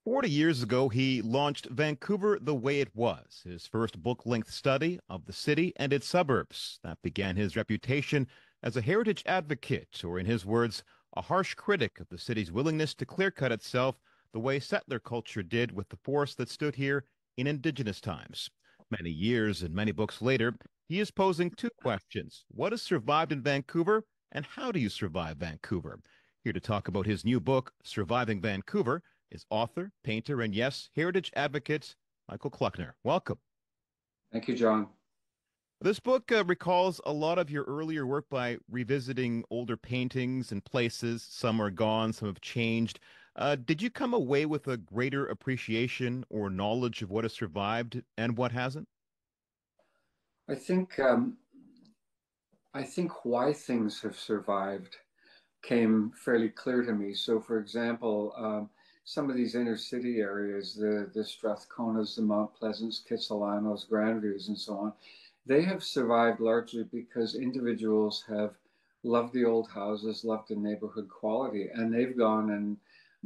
40 years ago, he launched Vancouver the Way It Was, his first book-length study of the city and its suburbs. That began his reputation as a heritage advocate, or in his words, a harsh critic of the city's willingness to clear-cut itself the way settler culture did with the forests that stood here in Indigenous times. Many years and many books later, he is posing two questions. What has survived in Vancouver, and how do you survive Vancouver? Here to talk about his new book, Surviving Vancouver, is author, painter, and yes, heritage advocate Michael Kluckner. Welcome. Thank you, John. This book recalls a lot of your earlier work by revisiting older paintings and places. Some are gone, some have changed. Did you come away with a greater appreciation or knowledge of what has survived and what hasn't? I think I think why things have survived came fairly clear to me. So, for example, some of these inner city areas, the Strathconas, the Mount Pleasants, Kitsilano's, Grandviews, and so on, they have survived largely because individuals have loved the old houses, loved the neighborhood quality, and they've gone and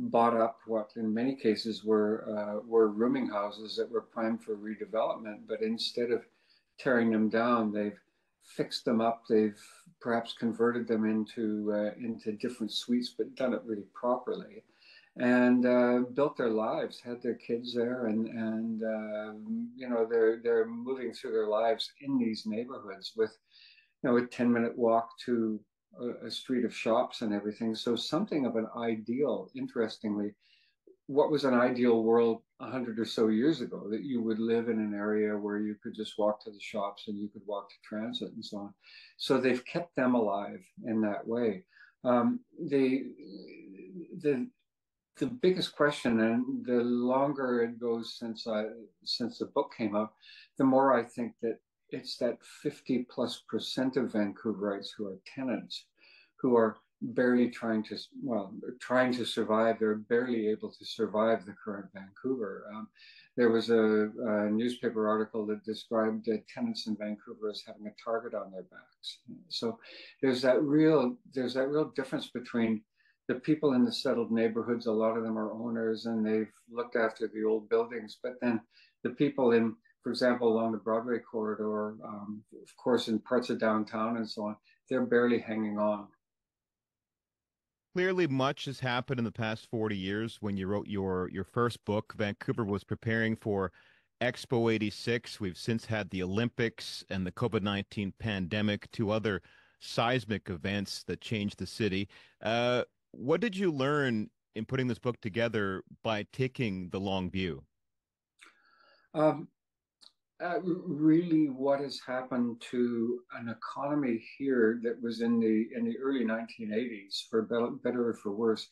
bought up what, in many cases, were rooming houses that were primed for redevelopment. But instead of tearing them down, they've fixed them up. They've perhaps converted them into different suites, but done it really properly, and built their lives. Had their kids there, and they're moving through their lives in these neighborhoods with a 10-minute walk to a street of shops and everything. So something of an ideal, interestingly, what was an ideal world 100 or so years ago, that you would live in an area where you could just walk to the shops and you could walk to transit and so on. So they've kept them alive in that way. The the biggest question, and the longer it goes since the book came out, the more I think that it's that 50+% of Vancouverites who are tenants, who are barely trying to survive. They're barely able to survive the current Vancouver. There was a newspaper article that described tenants in Vancouver as having a target on their backs. So there's that real difference between the people in the settled neighborhoods. A lot of them are owners and they've looked after the old buildings, but then the people in, for example, along the Broadway corridor, of course, in parts of downtown and so on, they're barely hanging on. Clearly, much has happened in the past 40 years. When you wrote your first book, Vancouver was preparing for Expo 86. We've since had the Olympics and the COVID-19 pandemic, two other seismic events that changed the city. What did you learn in putting this book together by taking the long view? Um, really, what has happened to an economy here that was in the early 1980s, for better or for worse,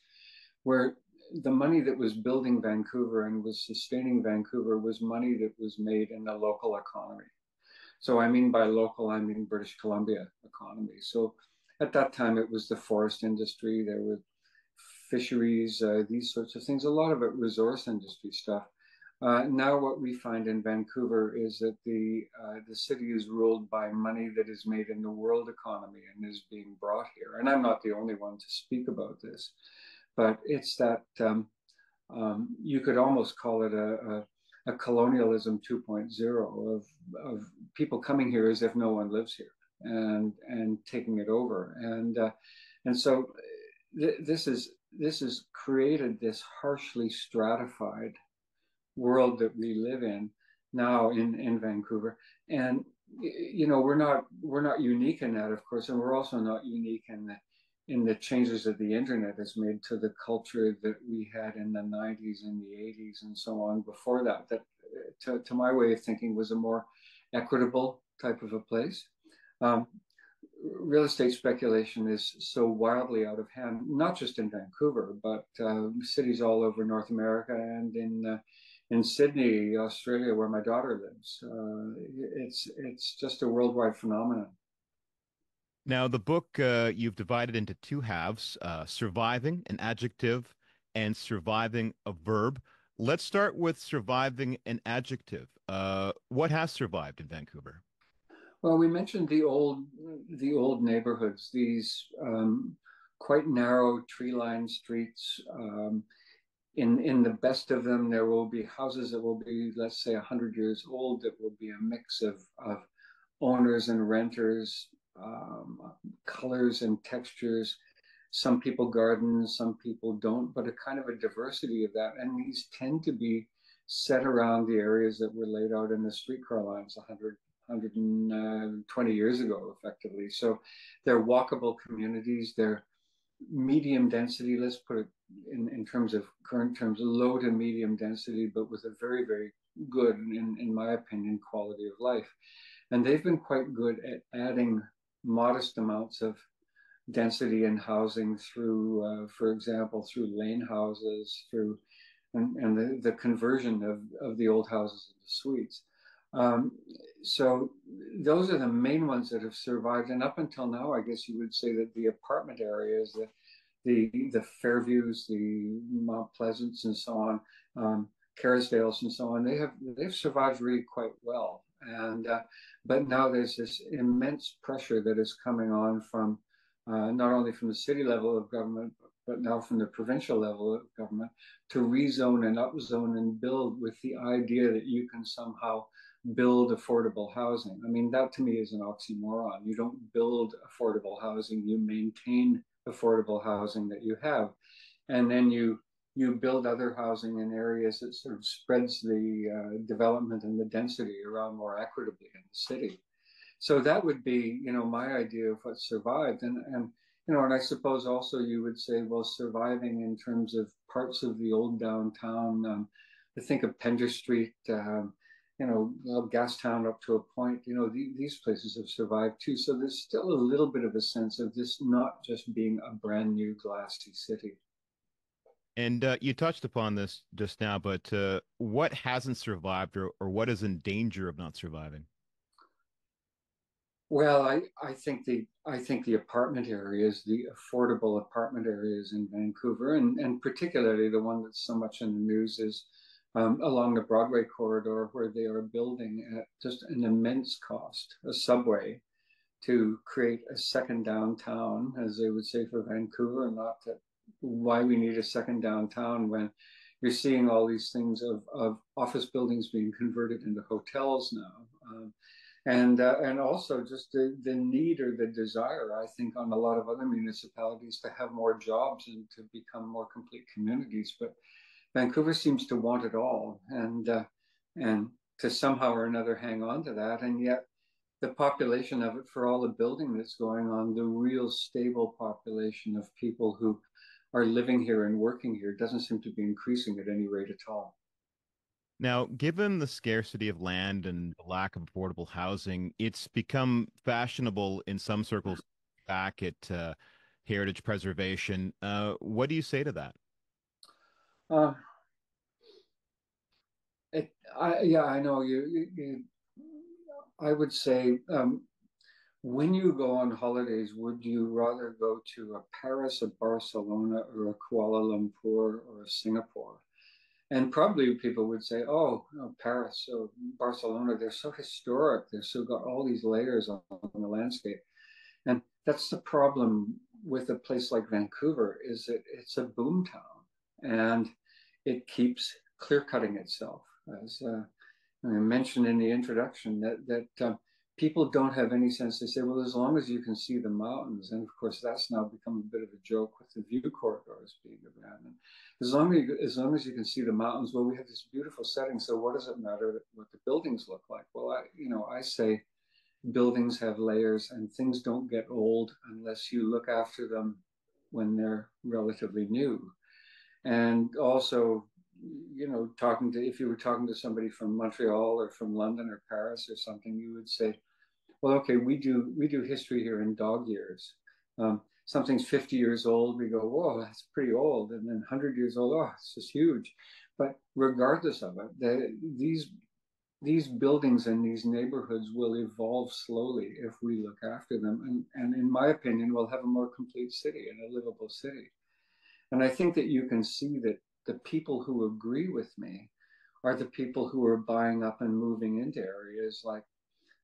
where the money that was building Vancouver and was sustaining Vancouver was money that was made in the local economy. So I mean by local, I mean British Columbia economy. So at that time, it was the forest industry. There were fisheries, these sorts of things. A lot of it resource industry stuff. Now, what we find in Vancouver is that the city is ruled by money that is made in the world economy and is being brought here. And I'm not the only one to speak about this, but it's that you could almost call it a colonialism 2.0 of people coming here as if no one lives here and taking it over. And so this has created this harshly stratified world that we live in now in Vancouver. And we're not unique in that, of course, and we're also not unique in the changes that the internet has made to the culture that we had in the 90s and the 80s and so on before that. That, to my way of thinking, was a more equitable type of a place. Um, Real estate speculation is so wildly out of hand, not just in Vancouver, but cities all over North America and in Sydney, Australia, where my daughter lives. It's just a worldwide phenomenon. Now, the book you've divided into two halves, surviving, an adjective, and surviving, a verb. Let's start with surviving an adjective. What has survived in Vancouver? Well, we mentioned the old neighborhoods, these quite narrow tree-lined streets. in the best of them, there will be houses that will be, let's say, 100 years old. That will be a mix of owners and renters, colors and textures. Some people garden, some people don't, but a kind of a diversity of that. And these tend to be set around the areas that were laid out in the streetcar lines 120 years ago, effectively. So they're walkable communities. They're medium density, let's put it in terms of current terms, low to medium density, but with a very, very good, in my opinion, quality of life. And they've been quite good at adding modest amounts of density in housing through, for example, through lane houses, through and the conversion of the old houses into suites. Um, so those are the main ones that have survived. And up until now, I guess you would say that the apartment areas, the Fairviews, the Mount Pleasants, and so on, Kerrisdales, and so on, they've survived really quite well. And but now there's this immense pressure that is coming on from not only from the city level of government, but now from the provincial level of government to rezone and upzone and build with the idea that you can somehow build affordable housing. I mean, that to me is an oxymoron. You don't build affordable housing, you maintain affordable housing that you have. And then you build other housing in areas that sort of spreads the development and the density around more equitably in the city. So that would be, my idea of what survived. And I suppose also you would say, well, surviving in terms of parts of the old downtown. I think of Pender Street, well, Gastown up to a point. These places have survived too. So there's still a little bit of a sense of this not just being a brand new glassy city. And you touched upon this just now, but what hasn't survived or what is in danger of not surviving? Well, I think the apartment areas, the affordable apartment areas in Vancouver, and particularly the one that's so much in the news is along the Broadway corridor, where they are building at just an immense cost a subway to create a second downtown, as they would say for Vancouver. And not that why we need a second downtown when you're seeing all these things of office buildings being converted into hotels now. And also just the need or the desire, I think, on a lot of other municipalities to have more jobs and to become more complete communities. But Vancouver seems to want it all, and to somehow or another hang on to that. And yet, the population of it, for all the building that's going on, the real stable population of people who are living here and working here doesn't seem to be increasing at any rate at all. Now, given the scarcity of land and the lack of affordable housing, it's become fashionable in some circles back at heritage preservation. What do you say to that? Uh, yeah, I know I would say, when you go on holidays, would you rather go to a Paris, a Barcelona, or a Kuala Lumpur, or a Singapore? And probably people would say, oh, no, Paris or Barcelona, they're so historic. They're so got all these layers on the landscape. And that's the problem with a place like Vancouver, is that it's a boom town and it keeps clear cutting itself. As I mentioned in the introduction, that people don't have any sense. They say, well, as long as you can see the mountains, and of course that's now become a bit of a joke with the view corridors being abandoned. As long as you can see the mountains, well, we have this beautiful setting. So what does it matter what the buildings look like? Well, I say buildings have layers, and things don't get old unless you look after them when they're relatively new. And also, talking to if you were talking to somebody from Montreal or from London or Paris or something, you would say, well, okay, we do history here in dog years. Something's 50 years old, we go, whoa, that's pretty old. And then 100 years old, oh, it's just huge. But regardless of it, these buildings and these neighborhoods will evolve slowly if we look after them. And in my opinion, we'll have a more complete city and a livable city. And I think that you can see that the people who agree with me are the people who are buying up and moving into areas like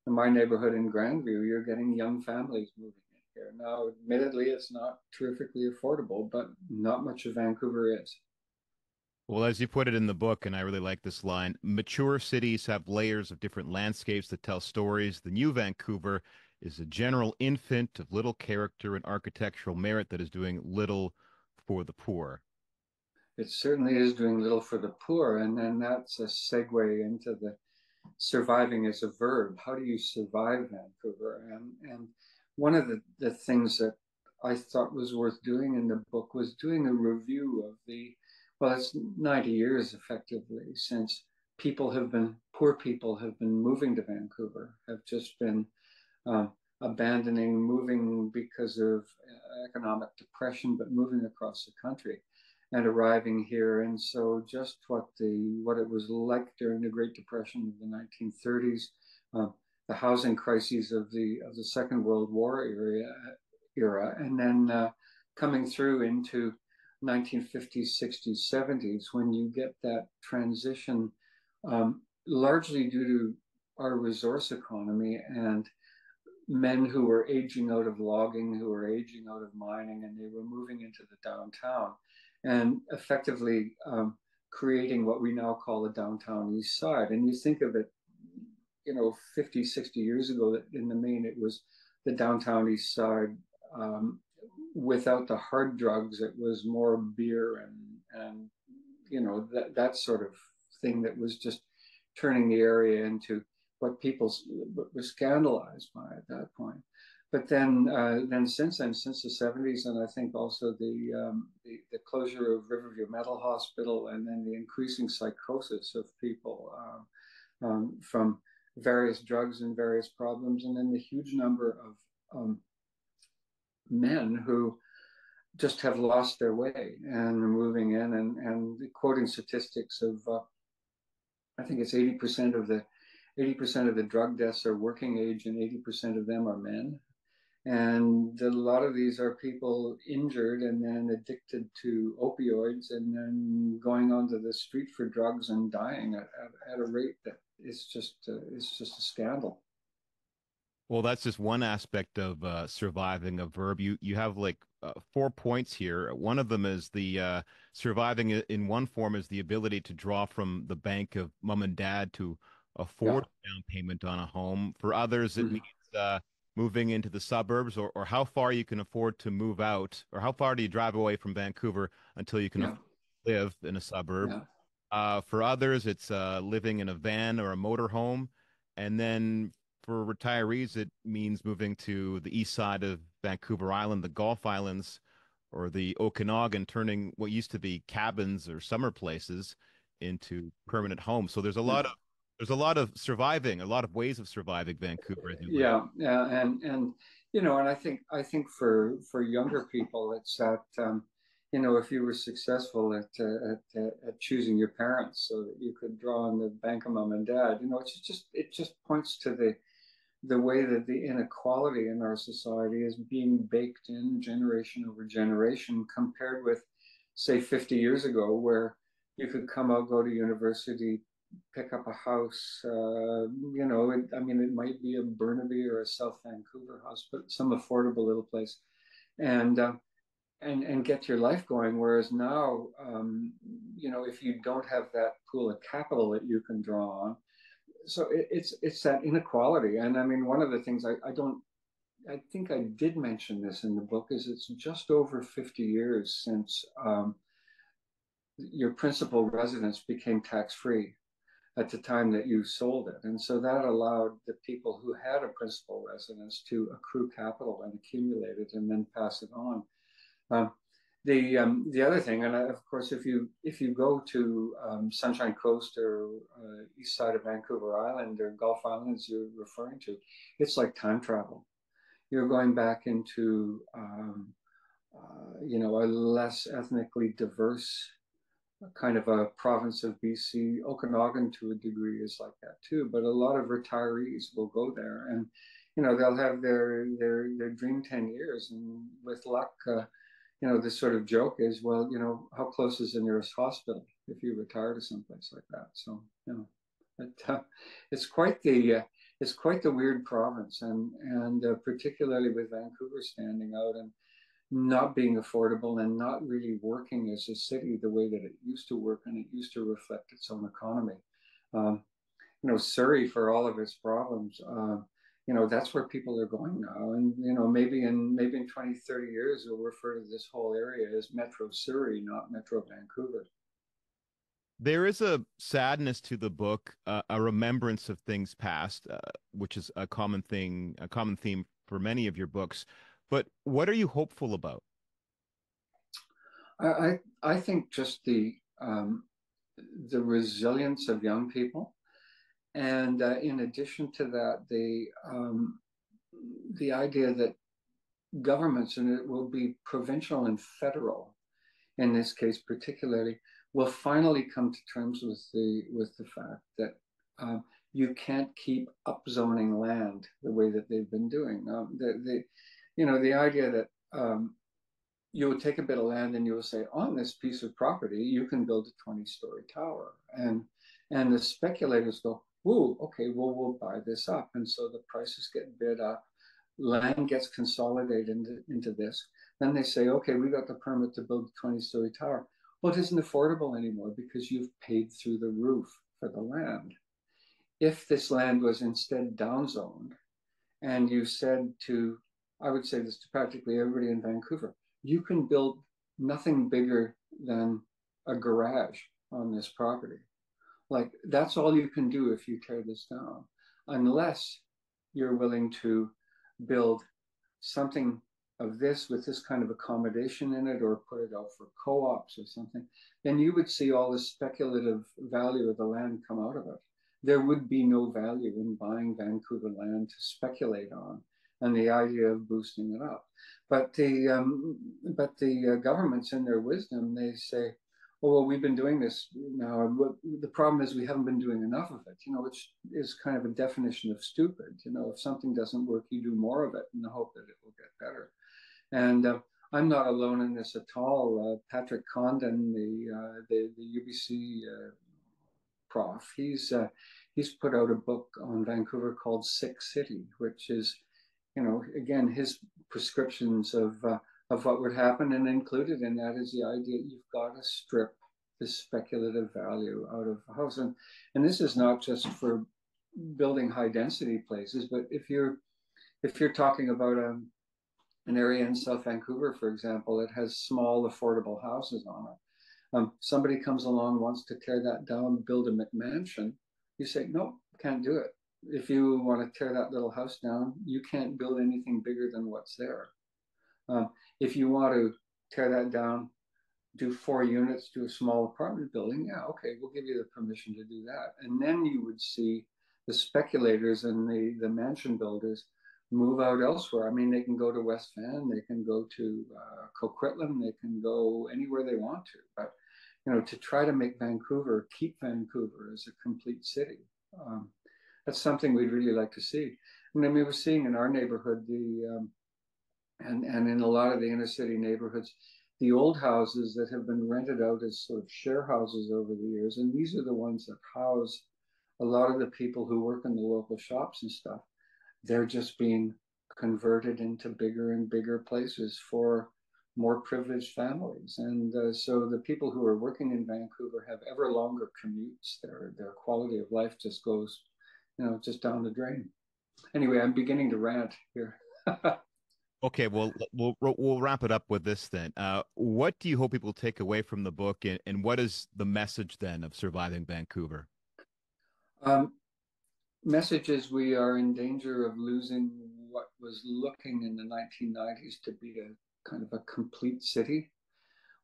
in my neighborhood in Grandview. You're getting young families moving in here. Now, admittedly, it's not terrifically affordable, but not much of Vancouver is. Well, as you put it in the book, and I really like this line, mature cities have layers of different landscapes that tell stories. The new Vancouver is a general infant of little character and architectural merit that is doing little for the poor. It certainly is doing little for the poor, and then that's a segue into the surviving as a verb. How do you survive Vancouver? And one of the things that I thought was worth doing in the book was doing a review of well, it's 90 years effectively since poor people have been moving to Vancouver, have just been abandoning moving because of economic depression, but moving across the country and arriving here. And so just what it was like during the Great Depression of the 1930s, the housing crises of the Second World War era, and then coming through into 1950s, 60s, 70s, when you get that transition, largely due to our resource economy and men who were aging out of logging, who were aging out of mining, and they were moving into the downtown and effectively creating what we now call the downtown east side. And you think of it, 50, 60 years ago, that in the main it was the downtown east side. Without the hard drugs, it was more beer and that sort of thing that was just turning the area into what people were scandalized by at that point. But then since then, since the 70s, and I think also the closure of Riverview Mental Hospital, and then the increasing psychosis of people from various drugs and various problems, and then the huge number of men who just have lost their way and are moving in, and quoting statistics of I think it's 80% of the drug deaths are working age, and 80% of them are men. And a lot of these are people injured and then addicted to opioids, and then going onto the street for drugs and dying at a rate that is just it's just a scandal. Well, that's just one aspect of surviving a verb. You have like 4 points here. One of them is the surviving in one form is the ability to draw from the bank of mom and dad to Yeah. afford a down payment on a home. For others, it Mm-hmm. means moving into the suburbs, or how far you can afford to move out, or how far do you drive away from Vancouver until you can Yeah. live in a suburb. Yeah. For others, it's living in a van or a motorhome. And then for retirees, it means moving to the east side of Vancouver Island, the Gulf Islands, or the Okanagan, turning what used to be cabins or summer places into permanent homes. So Yeah. there's a lot of surviving, a lot of ways of surviving Vancouver, as you lay out. Yeah, yeah, and and I think for younger people, it's that if you were successful at choosing your parents so that you could draw on the bank of mom and dad, it just points to the way that the inequality in our society is being baked in generation over generation, compared with, say, 50 years ago, where you could come out, go to university, pick up a house. I mean, it might be a Burnaby or a South Vancouver house, but some affordable little place, and and get your life going. Whereas now, if you don't have that pool of capital that you can draw on, so it's that inequality. And I mean, one of the things I don't I think I did mention this in the book is it's just over 50 years since your principal residence became tax free at the time that you sold it. And so that allowed the people who had a principal residence to accrue capital and accumulate it and then pass it on. Um, the other thing, and of course, if you go to Sunshine Coast or east side of Vancouver Island or Gulf Islands you're referring to, it's like time travel. You're going back into a less ethnically diverse kind of a province of BC. Okanagan, to a degree, is like that too. But a lot of retirees will go there, and they'll have their dream 10 years, and with luck, this sort of joke is, well, how close is the nearest hospital if you retire to someplace like that? So, it's quite the weird province, and particularly with Vancouver standing out, and not being affordable and not really working as a city the way that it used to work, and it used to reflect its own economy. Um, Surrey, for all of its problems, that's where people are going now. And, maybe in 20, 30 years, we'll refer to this whole area as Metro Surrey, not Metro Vancouver. There is a sadness to the book, a remembrance of things past, which is a common thing, a common theme for many of your books. But what are you hopeful about? I think just the resilience of young people, and in addition to that, the idea that governments, and it will be provincial and federal in this case particularly, will finally come to terms with the fact that you can't keep upzoning land the way that they've been doing. The idea that you will take a bit of land and you will say, on this piece of property, you can build a 20-story tower. And the speculators go, ooh, okay, well, we'll buy this up. And so the prices get bid up, land gets consolidated into this. Then they say, okay, we got the permit to build a 20-story tower. Well, it isn't affordable anymore because you've paid through the roof for the land. If this land was instead downzoned, and you said to, I would say this to practically everybody in Vancouver, you can build nothing bigger than a garage on this property. Like, that's all you can do if you tear this down, unless you're willing to build something of this with this kind of accommodation in it, or put it out for co-ops or something. Then you would see all the speculative value of the land come out of it. There would be no value in buying Vancouver land to speculate on, and the idea of boosting it up. But the governments, in their wisdom, they say, oh, well, we've been doing this now. The problem is we haven't been doing enough of it, which is kind of a definition of stupid. If something doesn't work, you do more of it in the hope that it will get better. And I'm not alone in this at all. Patrick Condon, the UBC prof, he's put out a book on Vancouver called Sick City, which is, again, his prescriptions of what would happen, and included in that is the idea you've got to strip the speculative value out of a house. And this is not just for building high density places, but if you're talking about an area in South Vancouver, for example, that has small affordable houses on it, somebody comes along, wants to tear that down, build a McMansion, you say, no, can't do it. If you want to tear that little house down, you can't build anything bigger than what's there. If you want to tear that down, do 4 units, do a small apartment building, yeah, okay, we'll give you the permission to do that. And then you would see the speculators and the mansion builders move out elsewhere. I mean, they can go to West Van, they can go to Coquitlam, they can go anywhere they want to. But to try to make Vancouver, keep Vancouver as a complete city, that's something we'd really like to see. I mean, we were seeing in our neighborhood and in a lot of the inner city neighborhoods, the old houses that have been rented out as sort of share houses over the years, and these are the ones that house a lot of the people who work in the local shops and stuff. They're just being converted into bigger and bigger places for more privileged families. And so the people who are working in Vancouver have ever longer commutes. Their quality of life just goes, just down the drain. Anyway, I'm beginning to rant here. Okay, well, we'll wrap it up with this then. What do you hope people take away from the book, and what is the message then of surviving Vancouver? Um, Message is we are in danger of losing what was looking in the 1990s to be a kind of a complete city,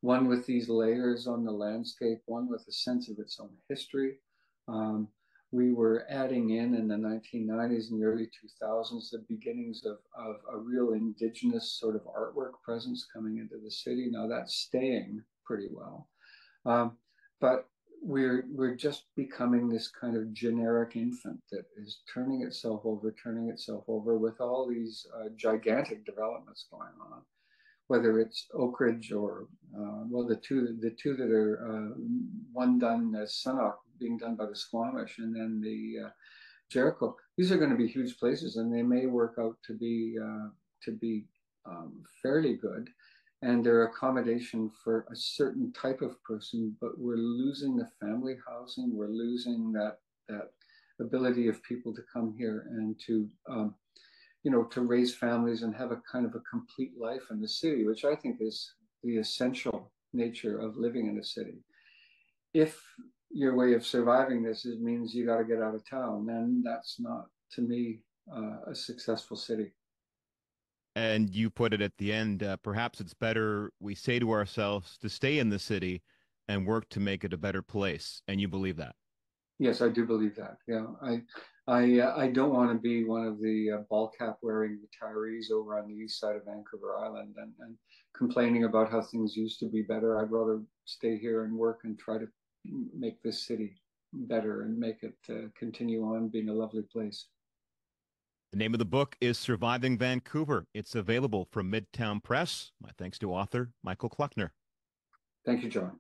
one with these layers on the landscape, one with a sense of its own history. Um, we were adding in the 1990s and the early 2000s the beginnings of a real Indigenous sort of artwork presence coming into the city. Now that's staying pretty well. But we're just becoming this kind of generic infant that is turning itself over with all these gigantic developments going on, whether it's Oak Ridge or well, the two that are one done as Sunnock being done by the Squamish, and then the Jericho. These are going to be huge places, and they may work out to be fairly good. and they're accommodation for a certain type of person, but we're losing the family housing. We're losing that ability of people to come here and to to raise families and have a kind of a complete life in the city, which I think is the essential nature of living in a city. If your way of surviving this means you got to get out of town, then that's not, to me, a successful city. And you put it at the end, perhaps it's better we say to ourselves to stay in the city and work to make it a better place. And you believe that. Yes, I do believe that. Yeah, I don't want to be one of the ball cap wearing retirees over on the east side of Vancouver Island and complaining about how things used to be better. I'd rather stay here and work and try to make this city better and make it continue on being a lovely place. The name of the book is Surviving Vancouver. It's available from Midtown Press. My thanks to author Michael Kluckner. Thank you, John.